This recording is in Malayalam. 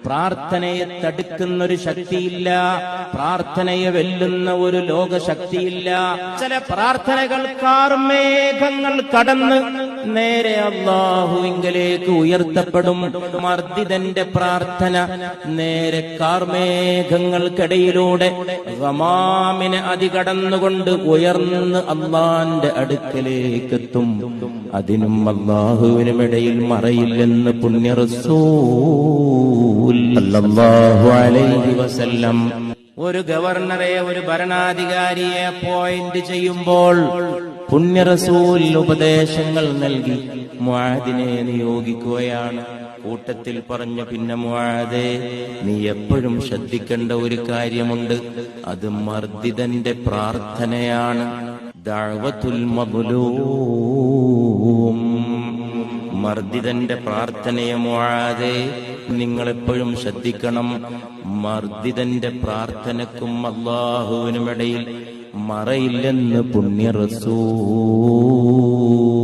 പ്രാർത്ഥനയെ തടുക്കുന്ന ഒരു ശക്തിയില്ല, പ്രാർത്ഥനയെ വെല്ലുന്ന ഒരു ലോകശക്തിയില്ല. ചില പ്രാർത്ഥനകൾ കാർമേഘങ്ങൾ കടന്ന് നേരെ അല്ലാഹുവിങ്കലേക്ക് ഉയർത്തപ്പെടും. മർദിദന്റെ പ്രാർത്ഥന നേരെ കാർമേഘങ്ങൾക്കിടയിലൂടെ ഗമാമിനെ അതികടന്നുകൊണ്ട് ഉയർന്ന് അള്ളാന്റെ അടുക്കലേക്കെത്തും. അതിനും അല്ലാഹുവിനുമിടയിൽ മറയില്ലെന്ന് പുണ്യ റസൂൽ സല്ലല്ലാഹു അലൈഹി വസല്ലം. ഒരു ഗവർണറെ, ഒരു ഭരണാധികാരിയെ അപ്പോയിന്റ് ചെയ്യുമ്പോൾ പുണ്യ റസൂൽ ഉപദേശങ്ങൾ നൽകി മുആദിനെ നിയോഗിക്കുകയാണ്. കൂട്ടത്തിൽ പറഞ്ഞു, പിന്നെ മുആദേ, നീ എപ്പോഴും ശ്രദ്ധിക്കേണ്ട ഒരു കാര്യമുണ്ട്. അത് മർദിദന്റെ പ്രാർത്ഥനയാണ്. ദഅവത്തുൽ മദ്ലൂം, മർദിദന്റെ പ്രാർത്ഥനയെ മുആദേ നിങ്ങളെപ്പോഴും ശ്രദ്ധിക്കണം. മർദിദന്റെ പ്രാർത്ഥനക്കും അല്ലാഹുവിനുമിടയിൽ മറയില്ലെന്ന് പുണ്യ റസൂൽ